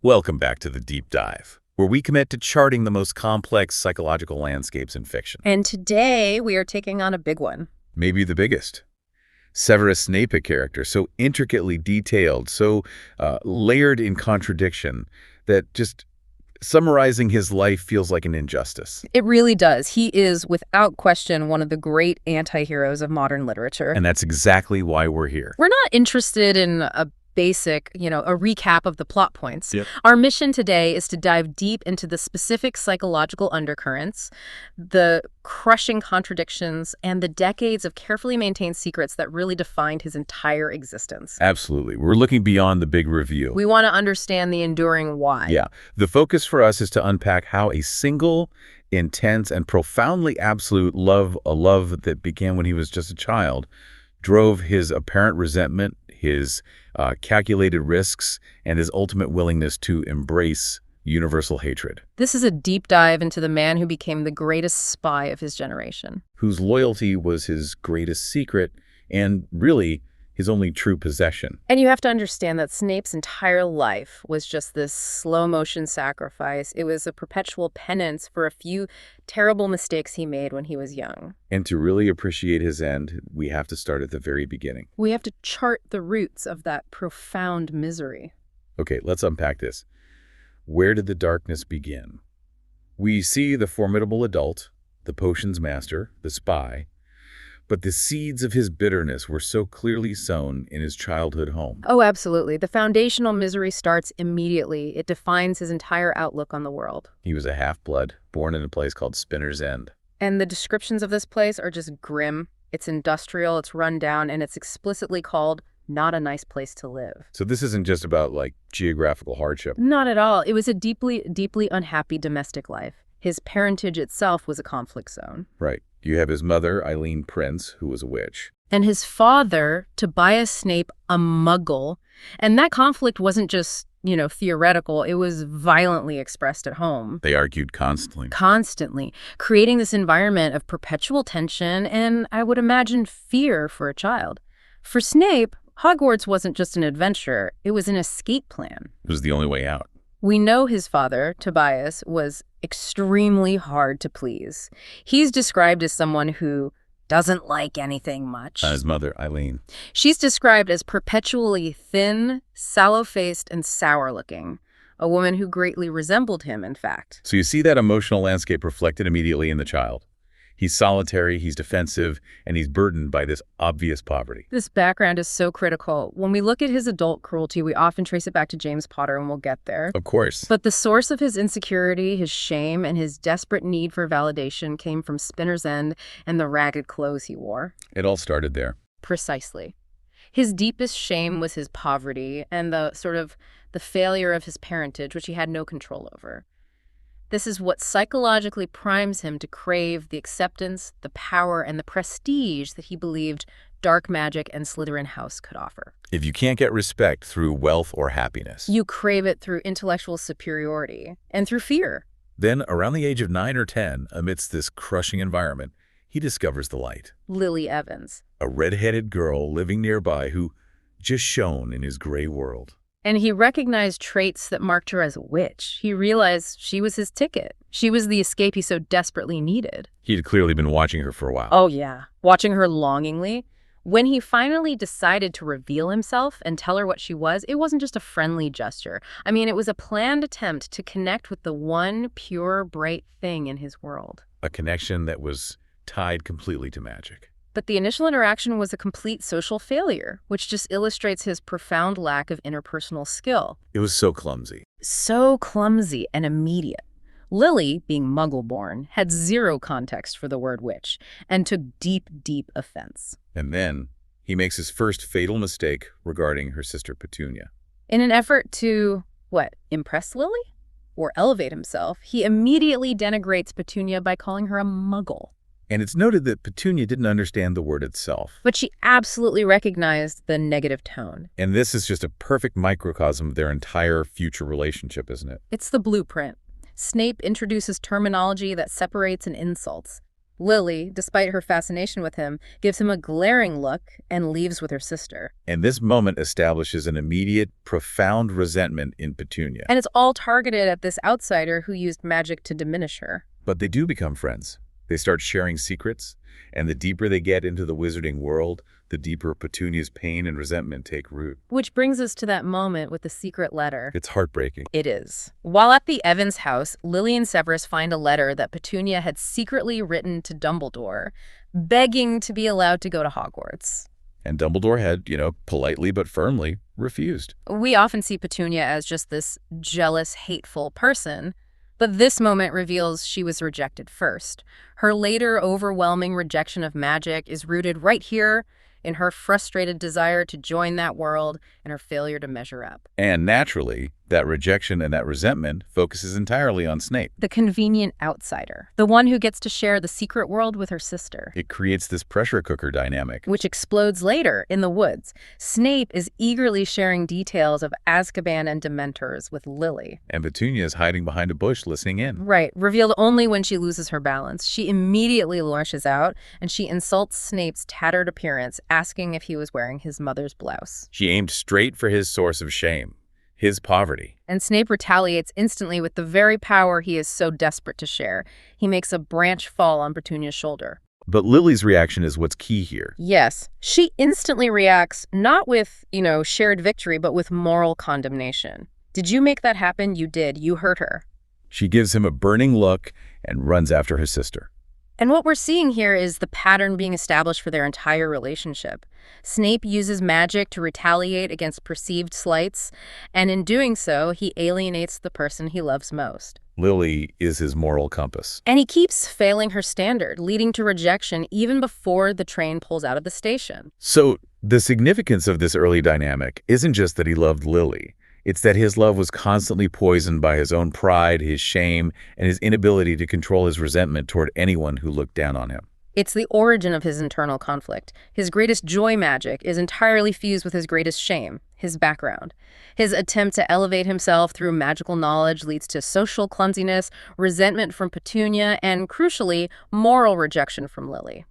Welcome back to the Deep Dive, where we commit to charting the most complex psychological landscapes in fiction. And today we are taking on a big one. Maybe the biggest. Severus Snape, a character so intricately detailed, so layered in contradiction, that just summarizing his life feels like an injustice. It really does. He is, without question, one of the great anti-heroes of modern literature. And that's exactly why we're here. We're not interested in a basic, a recap of the plot points. Yep. Our mission today is to dive deep into the specific psychological undercurrents, the crushing contradictions, and the decades of carefully maintained secrets that really defined his entire existence. Absolutely. We're looking beyond the big reveal. We want to understand the enduring why. Yeah. The focus for us is to unpack how a single, intense, and profoundly absolute love, a love that began when he was just a child, drove his apparent resentment, his calculated risks, and his ultimate willingness to embrace universal hatred. This is a deep dive into the man who became the greatest spy of his generation. Whose loyalty was his greatest secret and really his only true possession. And you have to understand that Snape's entire life was just this slow-motion sacrifice. It was a perpetual penance for a few terrible mistakes he made when he was young. And to really appreciate his end, we have to start at the very beginning. We have to chart the roots of that profound misery. Okay, let's unpack this. Where did the darkness begin? We see the formidable adult, the potions master, the spy, but the seeds of his bitterness were so clearly sown in his childhood home. Oh, absolutely. The foundational misery starts immediately. It defines his entire outlook on the world. He was a half-blood, born in a place called Spinner's End. And the descriptions of this place are just grim. It's industrial, it's run down, and it's explicitly called not a nice place to live. So this isn't just about, geographical hardship. Not at all. It was a deeply, deeply unhappy domestic life. His parentage itself was a conflict zone. Right. You have his mother, Eileen Prince, who was a witch. And his father, Tobias Snape, a muggle. And that conflict wasn't just, theoretical. It was violently expressed at home. They argued constantly. Constantly, creating this environment of perpetual tension and, I would imagine, fear for a child. For Snape, Hogwarts wasn't just an adventure. It was an escape plan. It was the only way out. We know his father, Tobias, was extremely hard to please. He's described as someone who doesn't like anything much. His mother, Eileen. She's described as perpetually thin, sallow-faced, and sour-looking. A woman who greatly resembled him, in fact. So you see that emotional landscape reflected immediately in the child. He's solitary, he's defensive, and he's burdened by this obvious poverty. This background is so critical. When we look at his adult cruelty, we often trace it back to James Potter, and we'll get there. Of course. But the source of his insecurity, his shame, and his desperate need for validation came from Spinner's End and the ragged clothes he wore. It all started there. Precisely. His deepest shame was his poverty and the failure of his parentage, which he had no control over. This is what psychologically primes him to crave the acceptance, the power, and the prestige that he believed dark magic and Slytherin House could offer. If you can't get respect through wealth or happiness, you crave it through intellectual superiority and through fear. Then, around the age of 9 or 10, amidst this crushing environment, he discovers the light. Lily Evans. A red-headed girl living nearby who just shone in his gray world. And he recognized traits that marked her as a witch. He realized she was his ticket. She was the escape he so desperately needed. He'd clearly been watching her for a while. Oh, yeah. Watching her longingly. When he finally decided to reveal himself and tell her what she was, it wasn't just a friendly gesture. I mean, it was a planned attempt to connect with the one pure, bright thing in his world. A connection that was tied completely to magic. But the initial interaction was a complete social failure, which just illustrates his profound lack of interpersonal skill. It was so clumsy. So clumsy and immediate. Lily, being Muggle-born, had zero context for the word witch and took deep, deep offense. And then he makes his first fatal mistake regarding her sister Petunia. In an effort to, impress Lily? Or elevate himself, he immediately denigrates Petunia by calling her a Muggle. And it's noted that Petunia didn't understand the word itself. But she absolutely recognized the negative tone. And this is just a perfect microcosm of their entire future relationship, isn't it? It's the blueprint. Snape introduces terminology that separates and insults. Lily, despite her fascination with him, gives him a glaring look and leaves with her sister. And this moment establishes an immediate, profound resentment in Petunia. And it's all targeted at this outsider who used magic to diminish her. But they do become friends. They start sharing secrets, and the deeper they get into the wizarding world, the deeper Petunia's pain and resentment take root. Which brings us to that moment with the secret letter. It's heartbreaking. It is. While at the Evans house, Lily and Severus find a letter that Petunia had secretly written to Dumbledore, begging to be allowed to go to Hogwarts. And Dumbledore had, politely but firmly refused. We often see Petunia as just this jealous, hateful person, but this moment reveals she was rejected first. Her later overwhelming rejection of magic is rooted right here in her frustrated desire to join that world and her failure to measure up. And naturally, that rejection and that resentment focuses entirely on Snape. The convenient outsider, the one who gets to share the secret world with her sister. It creates this pressure cooker dynamic, Which explodes later in the woods. Snape is eagerly sharing details of Azkaban and Dementors with Lily. and Petunia is hiding behind a bush listening in. Right, revealed only when she loses her balance. She immediately lashes out, and she insults Snape's tattered appearance, asking if he was wearing his mother's blouse. She aimed straight for his source of shame, his poverty. And Snape retaliates instantly with the very power he is so desperate to share. He makes a branch fall on Petunia's shoulder. But Lily's reaction is what's key here. Yes, she instantly reacts not with, shared victory, but with moral condemnation. Did you make that happen? You did. You hurt her. She gives him a burning look and runs after her sister. And what we're seeing here is the pattern being established for their entire relationship. Snape uses magic to retaliate against perceived slights, and in doing so, he alienates the person he loves most. Lily is his moral compass. And he keeps failing her standard, leading to rejection even before the train pulls out of the station. So the significance of this early dynamic isn't just that he loved Lily. It's that his love was constantly poisoned by his own pride, his shame, and his inability to control his resentment toward anyone who looked down on him. It's the origin of his internal conflict. His greatest joy magic is entirely fused with his greatest shame, his background. His attempt to elevate himself through magical knowledge leads to social clumsiness, resentment from Petunia, and, crucially, moral rejection from Lily.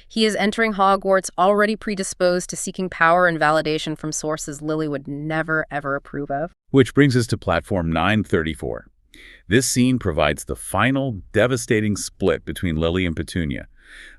He is entering Hogwarts already predisposed to seeking power and validation from sources Lily would never, ever approve of. Which brings us to platform 934. This scene provides the final, devastating split between Lily and Petunia,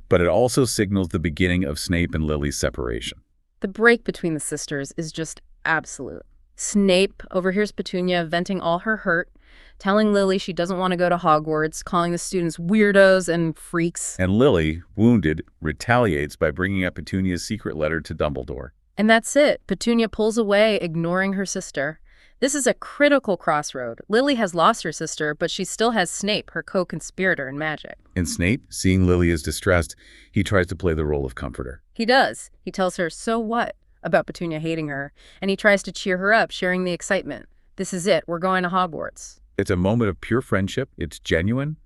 but it also signals the beginning of Snape and Lily's separation. The break between the sisters is just absolute. Snape overhears Petunia venting all her hurt, telling Lily she doesn't want to go to Hogwarts, calling the students weirdos and freaks. And Lily, wounded, retaliates by bringing up Petunia's secret letter to Dumbledore. And that's it. Petunia pulls away, ignoring her sister. This is a critical crossroad. Lily has lost her sister, but she still has Snape, her co-conspirator in magic. And Snape, seeing Lily as distressed, he tries to play the role of comforter. He does. He tells her, so what, about Petunia hating her, and he tries to cheer her up, sharing the excitement. This is it. We're going to Hogwarts. It's a moment of pure friendship. It's genuine.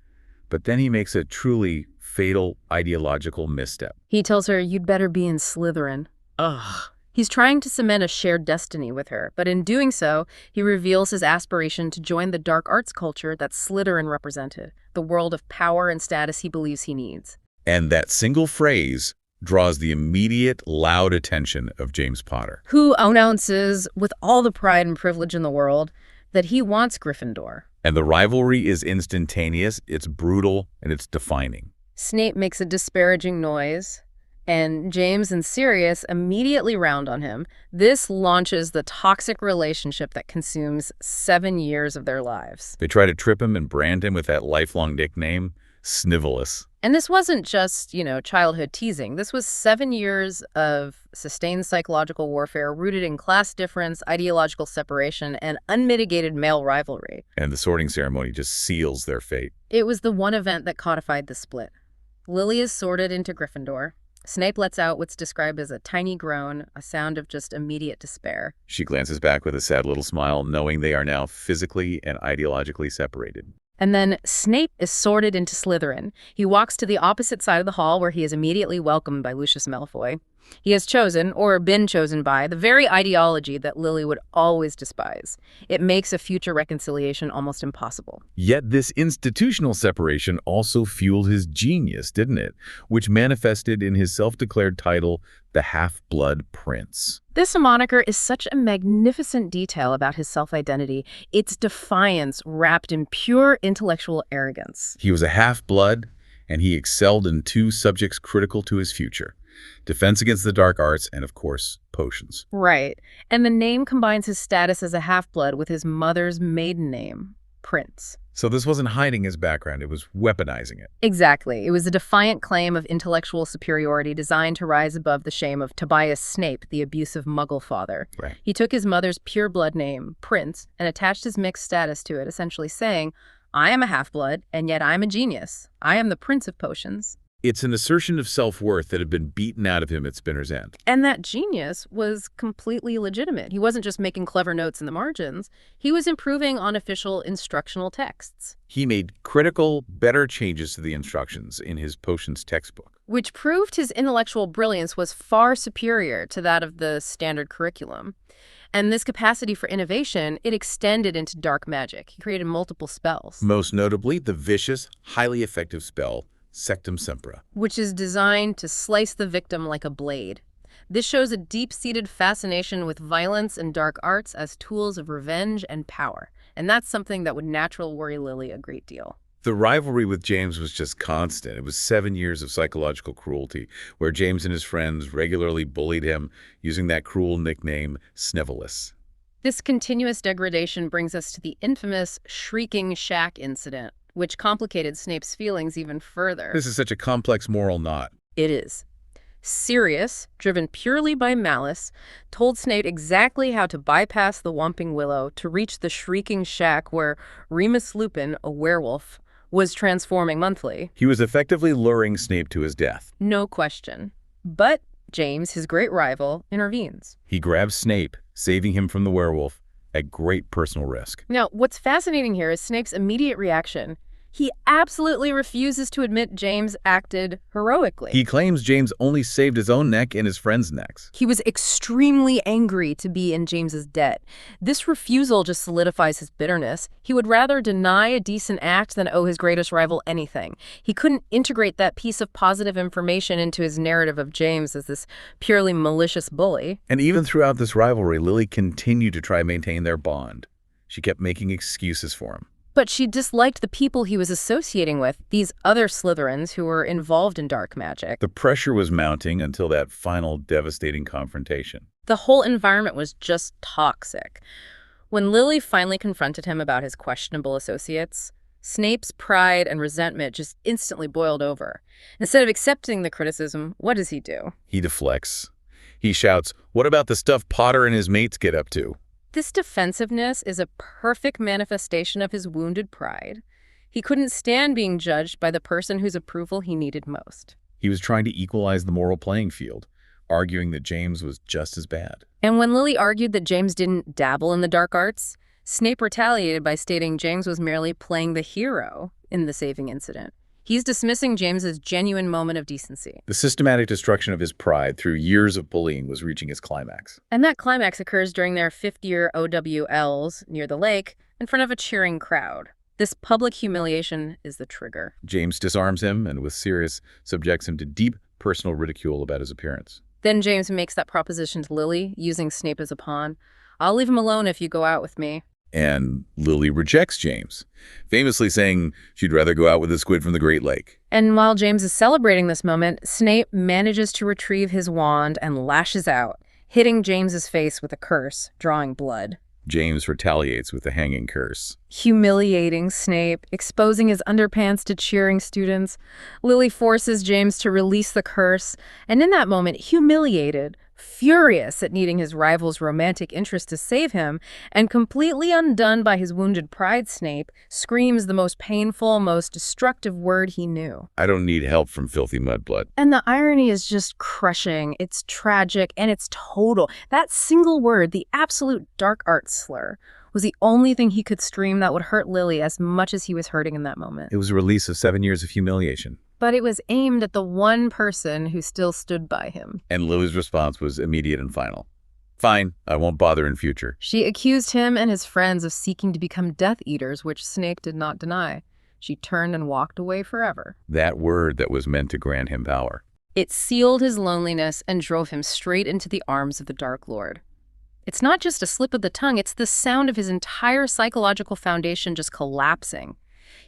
But then he makes a truly fatal ideological misstep. He tells her, you'd better be in Slytherin. Ugh. He's trying to cement a shared destiny with her, but in doing so, he reveals his aspiration to join the dark arts culture that Slytherin represented, the world of power and status he believes he needs. And that single phrase draws the immediate, loud attention of James Potter, who announces, with all the pride and privilege in the world, that he wants Gryffindor. And the rivalry is instantaneous, it's brutal, and it's defining. Snape makes a disparaging noise, and James and Sirius immediately round on him. This launches the toxic relationship that consumes 7 years of their lives. They try to trip him and brand him with that lifelong nickname, Snivelus. And this wasn't just, childhood teasing. This was 7 years of sustained psychological warfare rooted in class difference, ideological separation, and unmitigated male rivalry. And the sorting ceremony just seals their fate. It was the one event that codified the split. Lily is sorted into Gryffindor. Snape lets out what's described as a tiny groan, a sound of just immediate despair. She glances back with a sad little smile, knowing they are now physically and ideologically separated. And then Snape is sorted into Slytherin. He walks to the opposite side of the hall where he is immediately welcomed by Lucius Malfoy. He has chosen, or been chosen by, the very ideology that Lily would always despise. It makes a future reconciliation almost impossible. Yet this institutional separation also fueled his genius, didn't it? Which manifested in his self-declared title, the Half-Blood Prince. This moniker is such a magnificent detail about his self-identity. It's defiance wrapped in pure intellectual arrogance. He was a half-blood, and he excelled in two subjects critical to his future: defense against the dark arts and, of course, potions. Right. And the name combines his status as a half-blood with his mother's maiden name, Prince. So this wasn't hiding his background, it was weaponizing it. Exactly. It was a defiant claim of intellectual superiority designed to rise above the shame of Tobias Snape, the abusive Muggle father. Right. He took his mother's pure blood name, Prince, and attached his mixed status to it, essentially saying, I am a half-blood, and yet I'm a genius. I am the Prince of Potions. It's an assertion of self-worth that had been beaten out of him at Spinner's End. And that genius was completely legitimate. He wasn't just making clever notes in the margins. He was improving on official instructional texts. He made critical, better changes to the instructions in his potions textbook. Which proved his intellectual brilliance was far superior to that of the standard curriculum. And this capacity for innovation, it extended into dark magic. He created multiple spells. Most notably, the vicious, highly effective spell, Sectum Sempra. Which is designed to slice the victim like a blade. This shows a deep-seated fascination with violence and dark arts as tools of revenge and power. And that's something that would naturally worry Lily a great deal. The rivalry with James was just constant. It was 7 years of psychological cruelty, where James and his friends regularly bullied him using that cruel nickname, Snevolus. This continuous degradation brings us to the infamous Shrieking Shack incident, which complicated Snape's feelings even further. This is such a complex moral knot. It is. Sirius, driven purely by malice, told Snape exactly how to bypass the Whomping Willow to reach the Shrieking Shack where Remus Lupin, a werewolf, was transforming monthly. He was effectively luring Snape to his death. No question. But James, his great rival, intervenes. He grabs Snape, saving him from the werewolf at great personal risk. Now, what's fascinating here is Snape's immediate reaction. He absolutely refuses to admit James acted heroically. He claims James only saved his own neck and his friends' necks. He was extremely angry to be in James's debt. This refusal just solidifies his bitterness. He would rather deny a decent act than owe his greatest rival anything. He couldn't integrate that piece of positive information into his narrative of James as this purely malicious bully. And even throughout this rivalry, Lily continued to try to maintain their bond. She kept making excuses for him. But she disliked the people he was associating with, these other Slytherins who were involved in dark magic. The pressure was mounting until that final devastating confrontation. The whole environment was just toxic. When Lily finally confronted him about his questionable associates, Snape's pride and resentment just instantly boiled over. Instead of accepting the criticism, what does he do? He deflects. He shouts, "What about the stuff Potter and his mates get up to?" This defensiveness is a perfect manifestation of his wounded pride. He couldn't stand being judged by the person whose approval he needed most. He was trying to equalize the moral playing field, arguing that James was just as bad. And when Lily argued that James didn't dabble in the dark arts, Snape retaliated by stating James was merely playing the hero in the saving incident. He's dismissing James's genuine moment of decency. The systematic destruction of his pride through years of bullying was reaching its climax. And that climax occurs during their fifth-year OWLs near the lake in front of a cheering crowd. This public humiliation is the trigger. James disarms him and, with Sirius, subjects him to deep personal ridicule about his appearance. Then James makes that proposition to Lily, using Snape as a pawn. I'll leave him alone if you go out with me. And Lily rejects James, famously saying she'd rather go out with a squid from the Great Lake. And while James is celebrating this moment, Snape manages to retrieve his wand and lashes out, hitting James's face with a curse, drawing blood. James retaliates with the hanging curse. Humiliating Snape, exposing his underpants to cheering students. Lily forces James to release the curse, and in that moment, humiliated, furious at needing his rival's romantic interest to save him, and completely undone by his wounded pride, Snape screams the most painful, most destructive word he knew. "I don't need help from filthy mudblood." And the irony is just crushing. It's tragic, and it's total. That single word, the absolute dark arts slur, was the only thing he could stream that would hurt Lily as much as he was hurting in that moment. It was a release of 7 years of humiliation. But it was aimed at the one person who still stood by him. And Lily's response was immediate and final. Fine, I won't bother in future. She accused him and his friends of seeking to become Death Eaters, which Snape did not deny. She turned and walked away forever. That word that was meant to grant him power. It sealed his loneliness and drove him straight into the arms of the Dark Lord. It's not just a slip of the tongue, it's the sound of his entire psychological foundation just collapsing.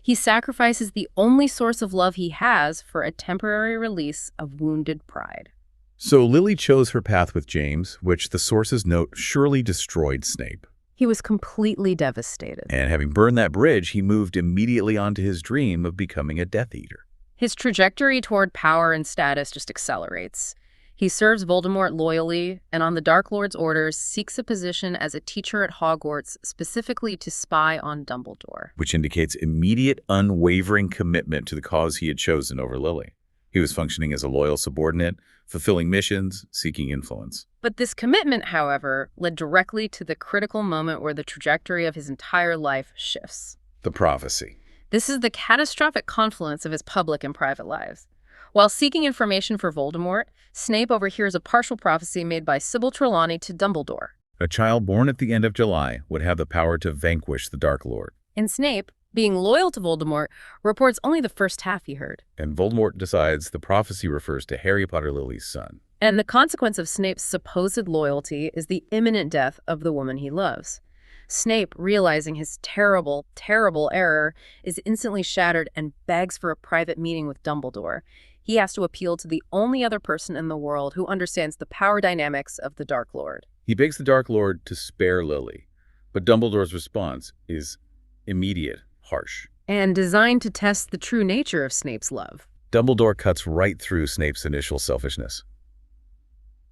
He sacrifices the only source of love he has for a temporary release of wounded pride. So Lily chose her path with James, which the sources note surely destroyed Snape. He was completely devastated. And having burned that bridge, he moved immediately onto his dream of becoming a Death Eater. His trajectory toward power and status just accelerates. He serves Voldemort loyally, and on the Dark Lord's orders, seeks a position as a teacher at Hogwarts, specifically to spy on Dumbledore. Which indicates immediate, unwavering commitment to the cause he had chosen over Lily. He was functioning as a loyal subordinate, fulfilling missions, seeking influence. But this commitment, however, led directly to the critical moment where the trajectory of his entire life shifts. The prophecy. This is the catastrophic confluence of his public and private lives. While seeking information for Voldemort, Snape overhears a partial prophecy made by Sybil Trelawney to Dumbledore. A child born at the end of July would have the power to vanquish the Dark Lord. And Snape, being loyal to Voldemort, reports only the first half he heard. And Voldemort decides the prophecy refers to Harry Potter Lily's son. And the consequence of Snape's supposed loyalty is the imminent death of the woman he loves. Snape, realizing his terrible, terrible error, is instantly shattered and begs for a private meeting with Dumbledore. He has to appeal to the only other person in the world who understands the power dynamics of the Dark Lord. He begs the Dark Lord to spare Lily, but Dumbledore's response is immediate, harsh. And designed to test the true nature of Snape's love. Dumbledore cuts right through Snape's initial selfishness.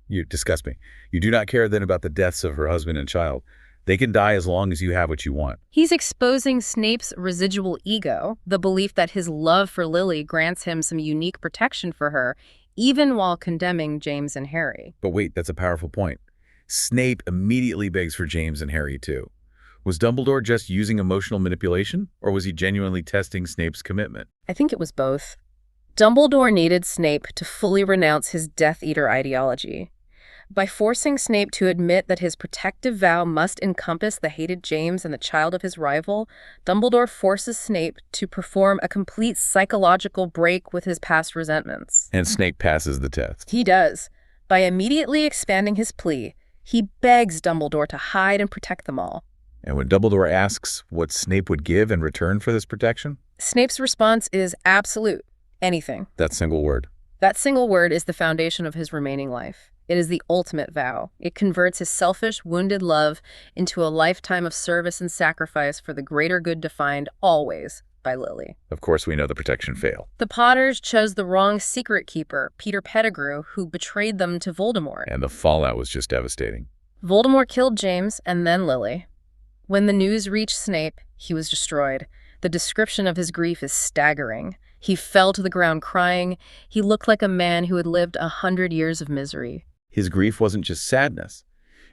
You disgust me. You do not care then about the deaths of her husband and child. They can die as long as you have what you want. He's exposing Snape's residual ego, the belief that his love for Lily grants him some unique protection for her, even while condemning James and Harry. But wait, that's a powerful point. Snape immediately begs for James and Harry too. Was Dumbledore just using emotional manipulation, or was he genuinely testing Snape's commitment? I think it was both. Dumbledore needed Snape to fully renounce his Death Eater ideology. By forcing Snape to admit that his protective vow must encompass the hated James and the child of his rival, Dumbledore forces Snape to perform a complete psychological break with his past resentments. And Snape passes the test. He does. By immediately expanding his plea, he begs Dumbledore to hide and protect them all. And when Dumbledore asks what Snape would give in return for this protection? Snape's response is absolute. Anything. That single word. That single word is the foundation of his remaining life. It is the ultimate vow. It converts his selfish, wounded love into a lifetime of service and sacrifice for the greater good defined always by Lily. Of course, we know the protection failed. The Potters chose the wrong secret keeper, Peter Pettigrew, who betrayed them to Voldemort. And the fallout was just devastating. Voldemort killed James and then Lily. When the news reached Snape, he was destroyed. The description of his grief is staggering. He fell to the ground crying. He looked like a man who had lived 100 years of misery. His grief wasn't just sadness.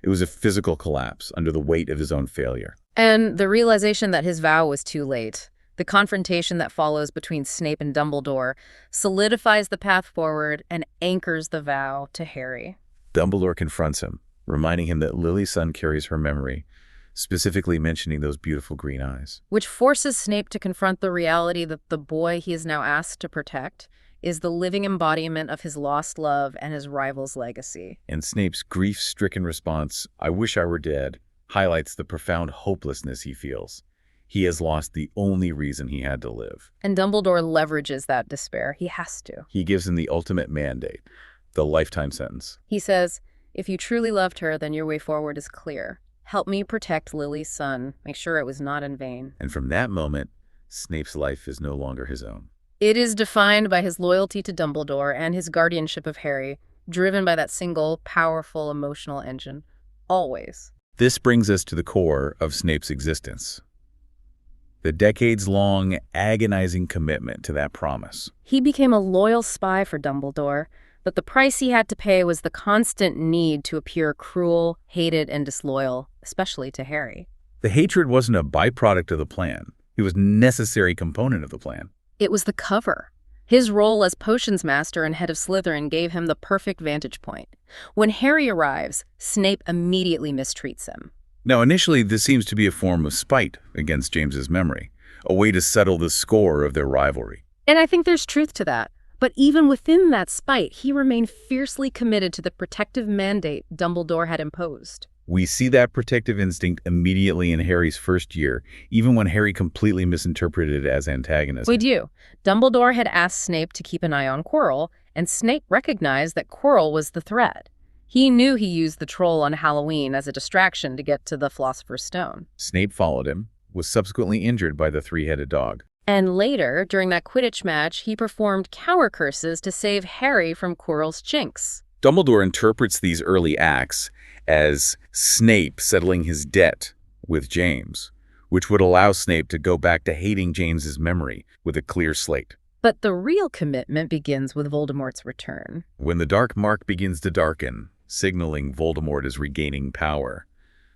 It was a physical collapse under the weight of his own failure. And the realization that his vow was too late. The confrontation that follows between Snape and Dumbledore solidifies the path forward and anchors the vow to Harry. Dumbledore confronts him, reminding him that Lily's son carries her memory, specifically mentioning those beautiful green eyes. Which forces Snape to confront the reality that the boy he is now asked to protect is the living embodiment of his lost love and his rival's legacy. And Snape's grief-stricken response, "I wish I were dead," highlights the profound hopelessness he feels. He has lost the only reason he had to live. And Dumbledore leverages that despair. He has to. He gives him the ultimate mandate, the lifetime sentence. He says, if you truly loved her, then your way forward is clear. Help me protect Lily's son. Make sure it was not in vain. And from that moment, Snape's life is no longer his own. It is defined by his loyalty to Dumbledore and his guardianship of Harry, driven by that single, powerful emotional engine. Always. This brings us to the core of Snape's existence. The decades-long, agonizing commitment to that promise. He became a loyal spy for Dumbledore, but the price he had to pay was the constant need to appear cruel, hated, and disloyal, especially to Harry. The hatred wasn't a byproduct of the plan. It was a necessary component of the plan. It was the cover. His role as potions master and head of Slytherin gave him the perfect vantage point. When Harry arrives, Snape immediately mistreats him. Now, initially, this seems to be a form of spite against James's memory, a way to settle the score of their rivalry. And I think there's truth to that. But even within that spite, he remained fiercely committed to the protective mandate Dumbledore had imposed. We see that protective instinct immediately in Harry's first year, even when Harry completely misinterpreted it as antagonism. We do. Dumbledore had asked Snape to keep an eye on Quirrell, and Snape recognized that Quirrell was the threat. He knew he used the troll on Halloween as a distraction to get to the Philosopher's Stone. Snape followed him, was subsequently injured by the three-headed dog. And later, during that Quidditch match, he performed cower curses to save Harry from Quirrell's jinx. Dumbledore interprets these early acts as Snape settling his debt with James, which would allow Snape to go back to hating James's memory with a clear slate. But the real commitment begins with Voldemort's return. When the dark mark begins to darken, signaling Voldemort is regaining power,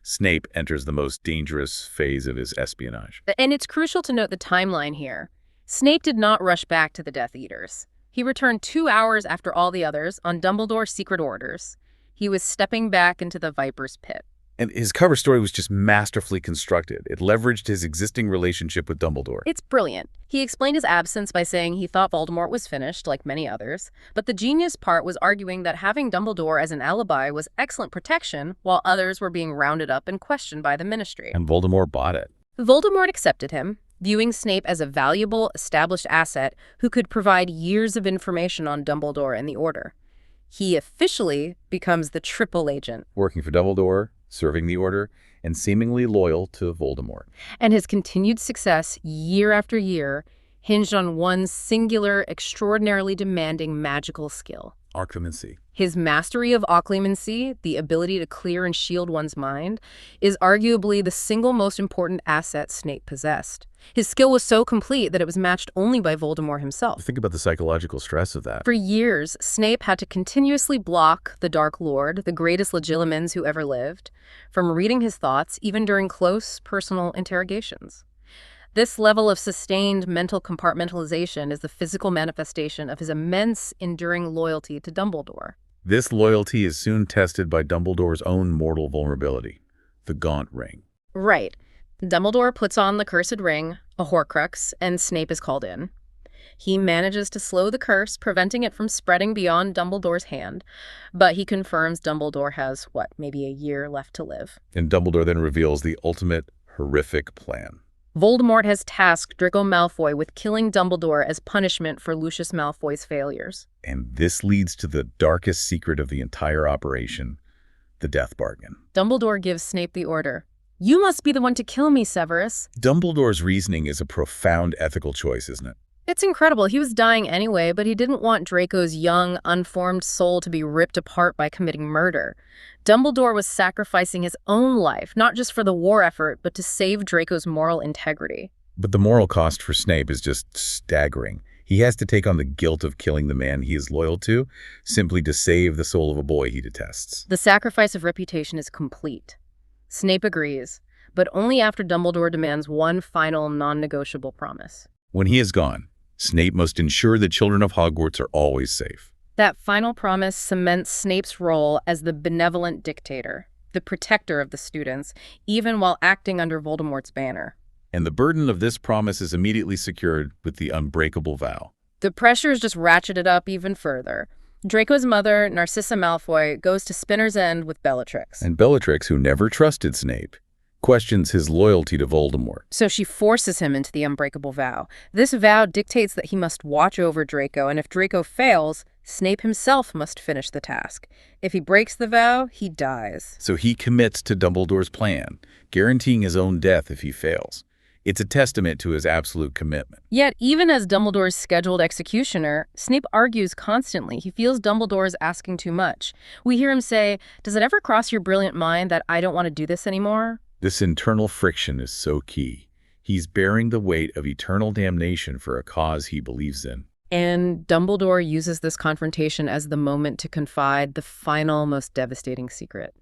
Snape enters the most dangerous phase of his espionage. And it's crucial to note the timeline here. Snape did not rush back to the Death Eaters. He returned 2 hours after all the others on Dumbledore's secret orders. He was stepping back into the Viper's Pit. And his cover story was just masterfully constructed. It leveraged his existing relationship with Dumbledore. It's brilliant. He explained his absence by saying he thought Voldemort was finished, like many others. But the genius part was arguing that having Dumbledore as an alibi was excellent protection, while others were being rounded up and questioned by the Ministry. And Voldemort bought it. Voldemort accepted him, viewing Snape as a valuable, established asset who could provide years of information on Dumbledore and the Order. He officially becomes the triple agent. Working for Dumbledore, serving the Order, and seemingly loyal to Voldemort. And his continued success year after year hinged on one singular, extraordinarily demanding magical skill. Occlumency. His mastery of occlumency, the ability to clear and shield one's mind, is arguably the single most important asset Snape possessed. His skill was so complete that it was matched only by Voldemort himself. Think about the psychological stress of that. For years, Snape had to continuously block the Dark Lord, the greatest legilimens who ever lived, from reading his thoughts, even during close, personal interrogations. This level of sustained mental compartmentalization is the physical manifestation of his immense, enduring loyalty to Dumbledore. This loyalty is soon tested by Dumbledore's own mortal vulnerability, the Gaunt Ring. Right. Dumbledore puts on the cursed ring, a Horcrux, and Snape is called in. He manages to slow the curse, preventing it from spreading beyond Dumbledore's hand, but he confirms Dumbledore has, maybe a year left to live. And Dumbledore then reveals the ultimate horrific plan. Voldemort has tasked Draco Malfoy with killing Dumbledore as punishment for Lucius Malfoy's failures. And this leads to the darkest secret of the entire operation, the death bargain. Dumbledore gives Snape the order. You must be the one to kill me, Severus. Dumbledore's reasoning is a profound ethical choice, isn't it? It's incredible. He was dying anyway, but he didn't want Draco's young, unformed soul to be ripped apart by committing murder. Dumbledore was sacrificing his own life, not just for the war effort, but to save Draco's moral integrity. But the moral cost for Snape is just staggering. He has to take on the guilt of killing the man he is loyal to, simply to save the soul of a boy he detests. The sacrifice of reputation is complete. Snape agrees, but only after Dumbledore demands one final, non-negotiable promise. When he is gone, Snape must ensure the children of Hogwarts are always safe. That final promise cements Snape's role as the benevolent dictator, the protector of the students, even while acting under Voldemort's banner. And the burden of this promise is immediately secured with the Unbreakable Vow. The pressure is just ratcheted up even further. Draco's mother, Narcissa Malfoy, goes to Spinner's End with Bellatrix. And Bellatrix, who never trusted Snape, questions his loyalty to Voldemort. So she forces him into the Unbreakable Vow. This vow dictates that he must watch over Draco, and if Draco fails, Snape himself must finish the task. If he breaks the vow, he dies. So he commits to Dumbledore's plan, guaranteeing his own death if he fails. It's a testament to his absolute commitment. Yet, even as Dumbledore's scheduled executioner, Snape argues constantly. He feels Dumbledore is asking too much. We hear him say, "Does it ever cross your brilliant mind that I don't want to do this anymore?" This internal friction is so key. He's bearing the weight of eternal damnation for a cause he believes in. And Dumbledore uses this confrontation as the moment to confide the final, most devastating secret.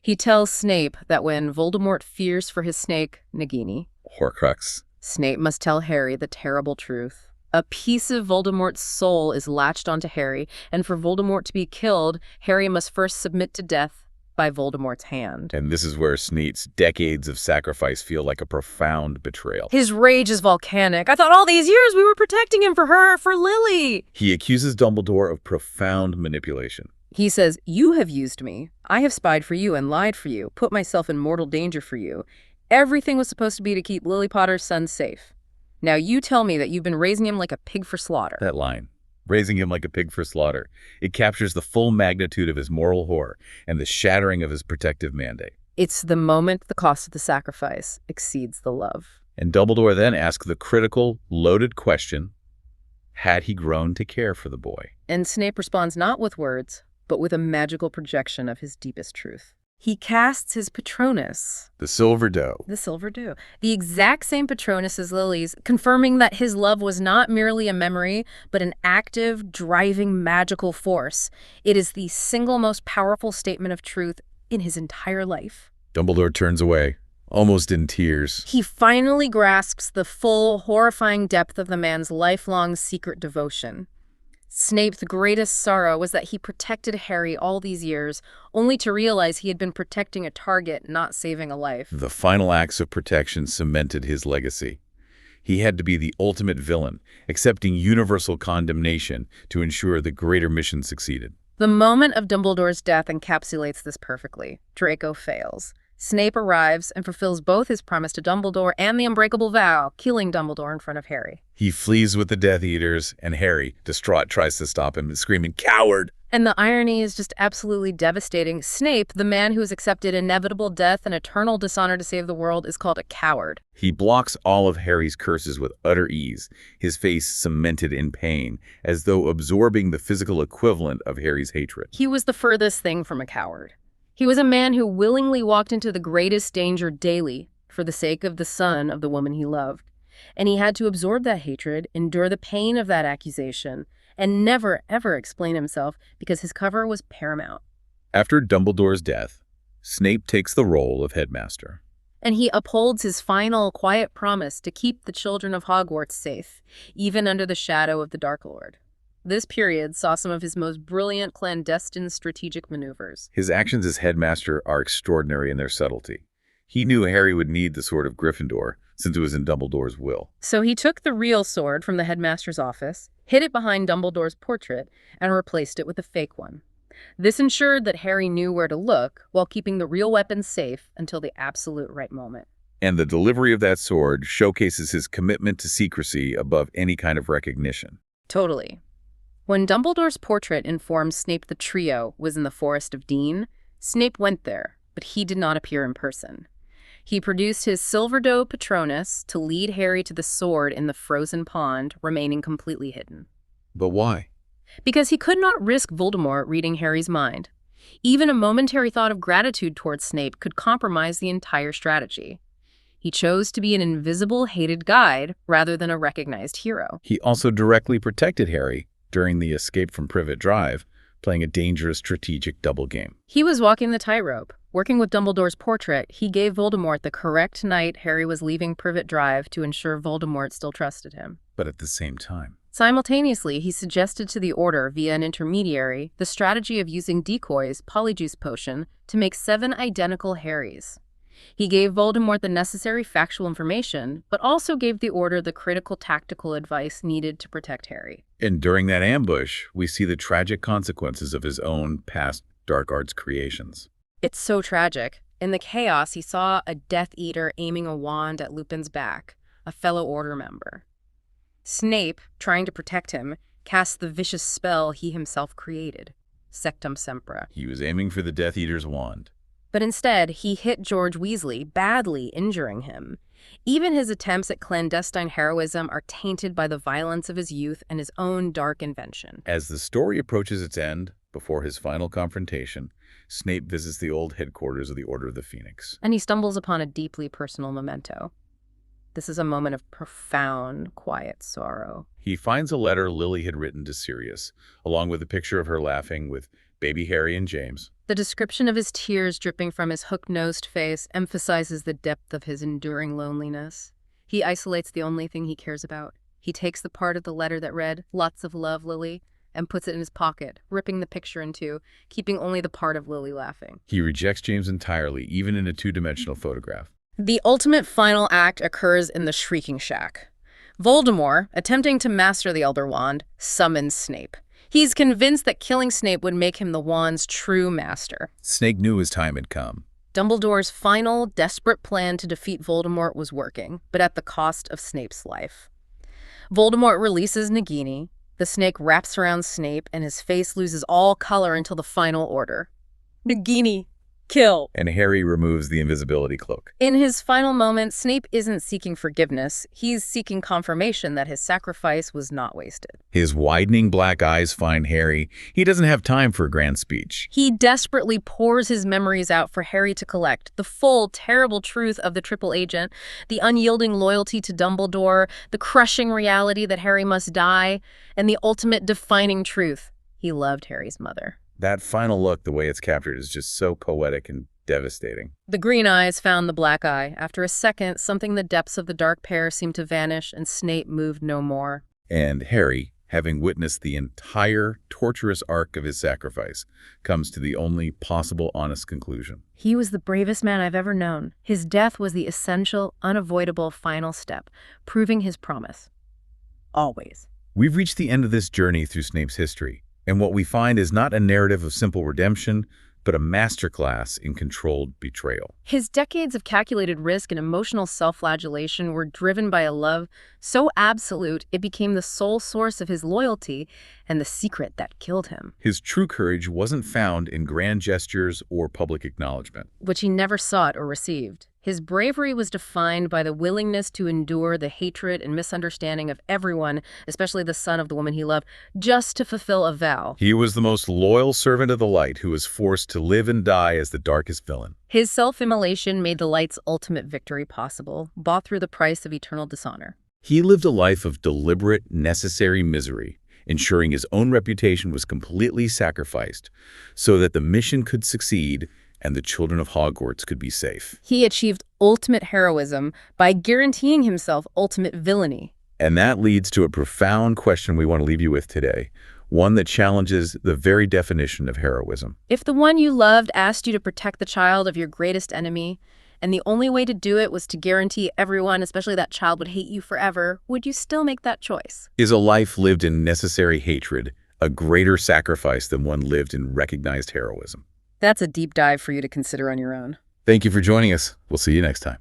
He tells Snape that when Voldemort fears for his snake, Nagini, Horcrux. Snape must tell Harry the terrible truth. A piece of Voldemort's soul is latched onto Harry, and for Voldemort to be killed, Harry must first submit to death by Voldemort's hand. And this is where Snape's decades of sacrifice feel like a profound betrayal. His rage is volcanic. I thought all these years we were protecting him for Lily. He accuses Dumbledore of profound manipulation. He says, "You have used me. I have spied for you and lied for you, put myself in mortal danger for you. Everything was supposed to be to keep Lily Potter's son safe. Now you tell me that you've been raising him like a pig for slaughter." That line, raising him like a pig for slaughter, it captures the full magnitude of his moral horror and the shattering of his protective mandate. It's the moment the cost of the sacrifice exceeds the love. And Dumbledore then asks the critical, loaded question, had he grown to care for the boy? And Snape responds not with words, but with a magical projection of his deepest truth. He casts his Patronus, The Silver Doe. the Silver Dew, the exact same Patronus as Lily's, confirming that his love was not merely a memory, but an active, driving, magical force. It is the single most powerful statement of truth in his entire life. Dumbledore turns away, almost in tears. He finally grasps the full, horrifying depth of the man's lifelong secret devotion. Snape's greatest sorrow was that he protected Harry all these years, only to realize he had been protecting a target, not saving a life. The final acts of protection cemented his legacy. He had to be the ultimate villain, accepting universal condemnation to ensure the greater mission succeeded. The moment of Dumbledore's death encapsulates this perfectly. Draco fails. Snape arrives and fulfills both his promise to Dumbledore and the Unbreakable Vow, killing Dumbledore in front of Harry. He flees with the Death Eaters, and Harry, distraught, tries to stop him, screaming, "Coward!" And the irony is just absolutely devastating. Snape, the man who has accepted inevitable death and eternal dishonor to save the world, is called a coward. He blocks all of Harry's curses with utter ease, his face cemented in pain, as though absorbing the physical equivalent of Harry's hatred. He was the furthest thing from a coward. He was a man who willingly walked into the greatest danger daily for the sake of the son of the woman he loved. And he had to absorb that hatred, endure the pain of that accusation, and never, ever explain himself because his cover was paramount. After Dumbledore's death, Snape takes the role of headmaster. And he upholds his final, quiet promise to keep the children of Hogwarts safe, even under the shadow of the Dark Lord. This period saw some of his most brilliant clandestine strategic maneuvers. His actions as headmaster are extraordinary in their subtlety. He knew Harry would need the sword of Gryffindor, since it was in Dumbledore's will. So he took the real sword from the headmaster's office, hid it behind Dumbledore's portrait, and replaced it with a fake one. This ensured that Harry knew where to look, while keeping the real weapon safe until the absolute right moment. And the delivery of that sword showcases his commitment to secrecy above any kind of recognition. Totally. When Dumbledore's portrait informed Snape the trio was in the Forest of Dean, Snape went there, but he did not appear in person. He produced his Silver Doe Patronus to lead Harry to the sword in the frozen pond, remaining completely hidden. But why? Because he could not risk Voldemort reading Harry's mind. Even a momentary thought of gratitude towards Snape could compromise the entire strategy. He chose to be an invisible, hated guide rather than a recognized hero. He also directly protected Harry during the escape from Privet Drive, playing a dangerous strategic double game. He was walking the tightrope. Working with Dumbledore's portrait, he gave Voldemort the correct night Harry was leaving Privet Drive to ensure Voldemort still trusted him. But at the same time, Simultaneously, he suggested to the Order, via an intermediary, the strategy of using decoys, Polyjuice Potion, to make 7 identical Harrys. He gave Voldemort the necessary factual information, but also gave the Order the critical tactical advice needed to protect Harry. and during that ambush, we see the tragic consequences of his own past dark arts creations. It's so tragic. In the chaos, he saw a Death Eater aiming a wand at Lupin's back, a fellow Order member. Snape, trying to protect him, cast the vicious spell he himself created, Sectum Sempra. He was aiming for the Death Eater's wand. But instead, he hit George Weasley, badly injuring him. Even his attempts at clandestine heroism are tainted by the violence of his youth and his own dark invention. As the story approaches its end, before his final confrontation, Snape visits the old headquarters of the Order of the Phoenix. And he stumbles upon a deeply personal memento. This is a moment of profound, quiet sorrow. He finds a letter Lily had written to Sirius, along with a picture of her laughing with baby Harry and James. The description of his tears dripping from his hook-nosed face emphasizes the depth of his enduring loneliness. He isolates the only thing he cares about, He takes the part of the letter that read, "Lots of love, Lily," and puts it in his pocket, ripping the picture in two, keeping only the part of Lily laughing. He rejects James entirely, even in a two-dimensional photograph. The ultimate final act occurs in the Shrieking Shack. Voldemort, attempting to master the Elder Wand, summons Snape. He's convinced that killing Snape would make him the wand's true master. Snape knew his time had come. Dumbledore's final, desperate plan to defeat Voldemort was working, but at the cost of Snape's life. Voldemort releases Nagini. The snake wraps around Snape, and his face loses all color until the final order. Nagini, kill! And Harry removes the invisibility cloak. In his final moment, Snape isn't seeking forgiveness. He's seeking confirmation that his sacrifice was not wasted. His widening black eyes find Harry. He doesn't have time for a grand speech. He desperately pours his memories out for Harry to collect. The full, terrible truth of the triple agent, the unyielding loyalty to Dumbledore, the crushing reality that Harry must die, and the ultimate defining truth: he loved Harry's mother. That final look, the way it's captured, is just so poetic and devastating. The green eyes found the black eye. After a second, something in the depths of the dark pair seemed to vanish, and Snape moved no more. And Harry, having witnessed the entire torturous arc of his sacrifice, comes to the only possible honest conclusion. He was the bravest man I've ever known. His death was the essential, unavoidable final step, proving his promise. Always. We've reached the end of this journey through Snape's history, and what we find is not a narrative of simple redemption, but a masterclass in controlled betrayal. His decades of calculated risk and emotional self-flagellation were driven by a love so absolute it became the sole source of his loyalty and the secret that killed him. His true courage wasn't found in grand gestures or public acknowledgement, which he never sought or received. His bravery was defined by the willingness to endure the hatred and misunderstanding of everyone, especially the son of the woman he loved, just to fulfill a vow. He was the most loyal servant of the light who was forced to live and die as the darkest villain. His self-immolation made the light's ultimate victory possible, bought through the price of eternal dishonor. He lived a life of deliberate, necessary misery, ensuring his own reputation was completely sacrificed so that the mission could succeed and the children of Hogwarts could be safe. He achieved ultimate heroism by guaranteeing himself ultimate villainy. And that leads to a profound question we want to leave you with today, one that challenges the very definition of heroism. If the one you loved asked you to protect the child of your greatest enemy, and the only way to do it was to guarantee everyone, especially that child, would hate you forever, would you still make that choice? Is a life lived in necessary hatred a greater sacrifice than one lived in recognized heroism? That's a deep dive for you to consider on your own. Thank you for joining us. We'll see you next time.